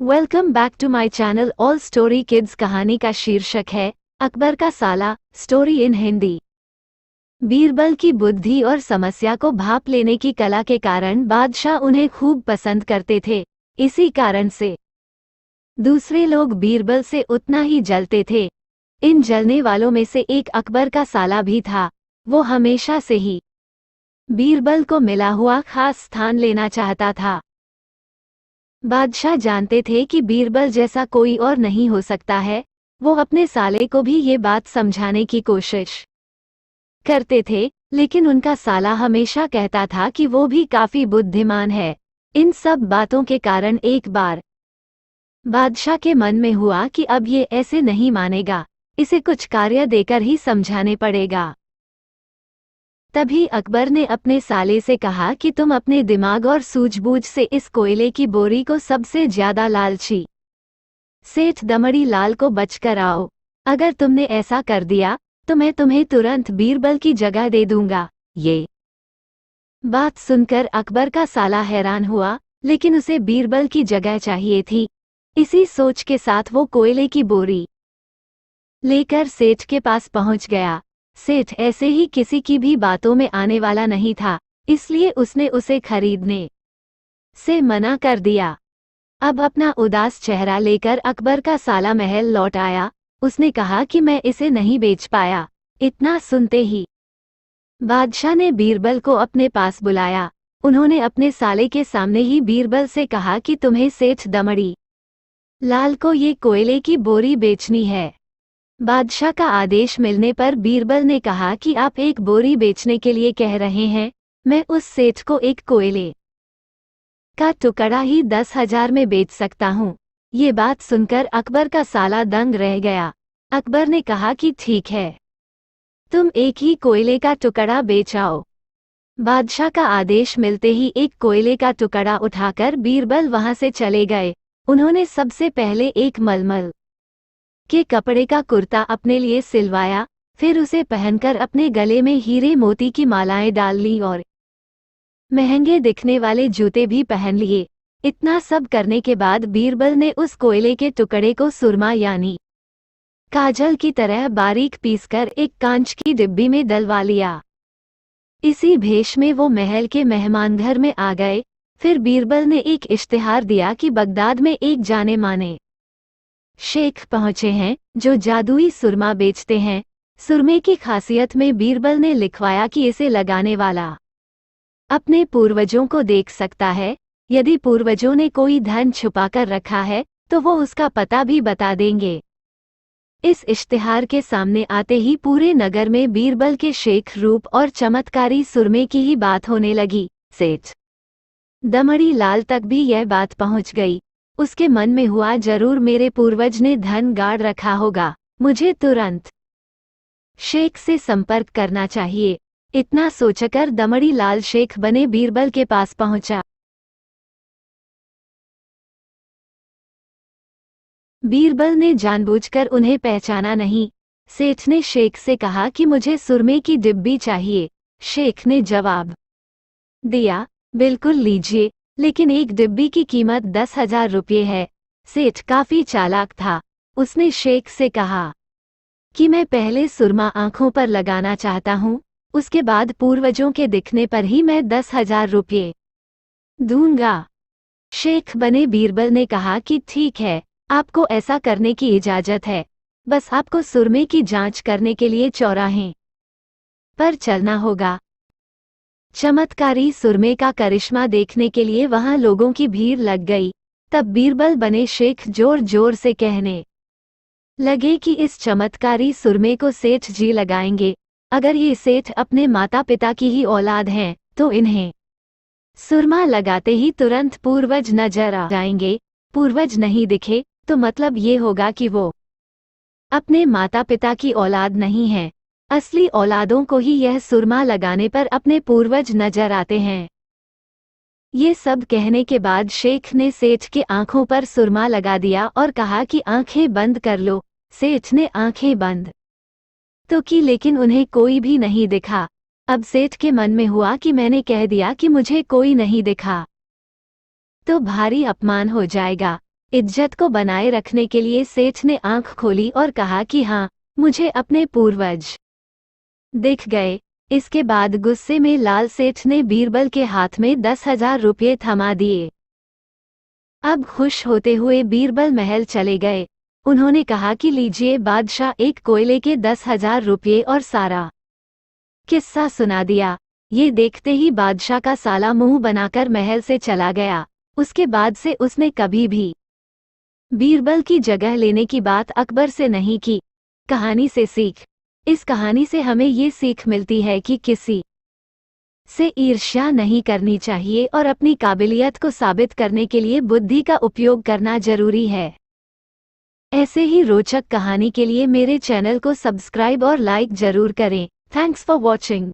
Welcome back to my channel all story kids. कहानी का शीर्षक है अकबर का साला, स्टोरी इन हिंदी। बीरबल की बुद्धि और समस्या को भांप लेने की कला के कारण बादशाह उन्हें खूब पसंद करते थे। इसी कारण से दूसरे लोग बीरबल से उतना ही जलते थे। इन जलने वालों में से एक अकबर का साला भी था। वो हमेशा से ही बीरबल को मिला हुआ खास स्थान लेना चाहता था। बादशाह जानते थे कि बीरबल जैसा कोई और नहीं हो सकता है। वो अपने साले को भी ये बात समझाने की कोशिश करते थे, लेकिन उनका साला हमेशा कहता था कि वो भी काफी बुद्धिमान है। इन सब बातों के कारण एक बार बादशाह के मन में हुआ कि अब ये ऐसे नहीं मानेगा, इसे कुछ कार्य देकर ही समझाने पड़ेगा। तभी अकबर ने अपने साले से कहा कि तुम अपने दिमाग और सूझबूझ से इस कोयले की बोरी को सबसे ज्यादा लालची सेठ दमड़ी लाल को बचकर आओ। अगर तुमने ऐसा कर दिया तो मैं तुम्हें तुरंत बीरबल की जगह दे दूंगा। ये बात सुनकर अकबर का साला हैरान हुआ, लेकिन उसे बीरबल की जगह चाहिए थी। इसी सोच के साथ वो कोयले की बोरी लेकर सेठ के पास पहुंच गया। सेठ ऐसे ही किसी की भी बातों में आने वाला नहीं था, इसलिए उसने उसे खरीदने से मना कर दिया। अब अपना उदास चेहरा लेकर अकबर का साला महल लौट आया। उसने कहा कि मैं इसे नहीं बेच पाया। इतना सुनते ही बादशाह ने बीरबल को अपने पास बुलाया। उन्होंने अपने साले के सामने ही बीरबल से कहा कि तुम्हें सेठ दमड़ी लाल को ये कोयले की बोरी बेचनी है। बादशाह का आदेश मिलने पर बीरबल ने कहा कि आप एक बोरी बेचने के लिए कह रहे हैं, मैं उस सेठ को एक कोयले का टुकड़ा ही 10,000 में बेच सकता हूँ। ये बात सुनकर अकबर का साला दंग रह गया। अकबर ने कहा कि ठीक है, तुम एक ही कोयले का टुकड़ा बेच आओ। बादशाह का आदेश मिलते ही एक कोयले का टुकड़ा उठाकर बीरबल वहां से चले गए। उन्होंने सबसे पहले एक मलमल के कपड़े का कुर्ता अपने लिए सिलवाया, फिर उसे पहनकर अपने गले में हीरे मोती की मालाएं डाल ली और महंगे दिखने वाले जूते भी पहन लिए। इतना सब करने के बाद बीरबल ने उस कोयले के टुकड़े को सुरमा यानी काजल की तरह बारीक पीसकर एक कांच की डिब्बी में डलवा लिया। इसी भेष में वो महल के मेहमान घर में आ गए। फिर बीरबल ने एक इश्तिहार दिया कि बगदाद में एक जाने माने शेख पहुंचे हैं जो जादुई सुरमा बेचते हैं। सुरमे की खासियत में बीरबल ने लिखवाया कि इसे लगाने वाला अपने पूर्वजों को देख सकता है। यदि पूर्वजों ने कोई धन छुपाकर रखा है तो वो उसका पता भी बता देंगे। इस इश्तिहार के सामने आते ही पूरे नगर में बीरबल के शेख रूप और चमत्कारी सुरमे की ही बात होने लगी। सेठ दमड़ी लाल तक भी यह बात पहुंच गई। उसके मन में हुआ, जरूर मेरे पूर्वज ने धन गाड़ रखा होगा, मुझे तुरंत शेख से संपर्क करना चाहिए। इतना सोचकर दमड़ी लाल शेख बने बीरबल के पास पहुंचा। बीरबल ने जानबूझकर उन्हें पहचाना नहीं। सेठ ने शेख से कहा कि मुझे सुरमे की डिब्बी चाहिए। शेख ने जवाब दिया, बिल्कुल लीजिए, लेकिन एक डिब्बी की कीमत 10,000 रुपये है। सेठ काफी चालाक था। उसने शेख से कहा कि मैं पहले सुरमा आंखों पर लगाना चाहता हूँ, उसके बाद पूर्वजों के दिखने पर ही मैं 10,000 रुपये दूंगा। शेख बने बीरबल ने कहा कि ठीक है, आपको ऐसा करने की इजाजत है, बस आपको सुरमे की जांच करने के लिए चौराहे पर चलना होगा। चमत्कारी सुरमे का करिश्मा देखने के लिए वहां लोगों की भीड़ लग गई। तब बीरबल बने शेख जोर जोर से कहने लगे कि इस चमत्कारी सुरमे को सेठ जी लगाएंगे। अगर ये सेठ अपने माता पिता की ही औलाद हैं तो इन्हें सुरमा लगाते ही तुरंत पूर्वज नजर आ जाएंगे। पूर्वज नहीं दिखे तो मतलब ये होगा कि वो अपने माता पिता की औलाद नहीं है। असली औलादों को ही यह सुरमा लगाने पर अपने पूर्वज नजर आते हैं। ये सब कहने के बाद शेख ने सेठ के आंखों पर सुरमा लगा दिया और कहा कि आंखें बंद कर लो। सेठ ने आंखें बंद तो की, लेकिन उन्हें कोई भी नहीं दिखा। अब सेठ के मन में हुआ कि मैंने कह दिया कि मुझे कोई नहीं दिखा तो भारी अपमान हो जाएगा। इज्जत को बनाए रखने के लिए सेठ ने आंख खोली और कहा कि हाँ, मुझे अपने पूर्वज दिख गए। इसके बाद गुस्से में लाल सेठ ने बीरबल के हाथ में 10,000 रुपये थमा दिए। अब खुश होते हुए बीरबल महल चले गए। उन्होंने कहा कि लीजिए बादशाह, एक कोयले के 10,000 रुपये और सारा किस्सा सुना दिया। ये देखते ही बादशाह का साला मुंह बनाकर महल से चला गया। उसके बाद से उसने कभी भी बीरबल की जगह लेने की बात अकबर से नहीं की। कहानी से सीख। इस कहानी से हमें ये सीख मिलती है कि किसी से ईर्ष्या नहीं करनी चाहिए और अपनी काबिलियत को साबित करने के लिए बुद्धि का उपयोग करना जरूरी है। ऐसे ही रोचक कहानी के लिए मेरे चैनल को सब्सक्राइब और लाइक जरूर करें। Thanks for watching.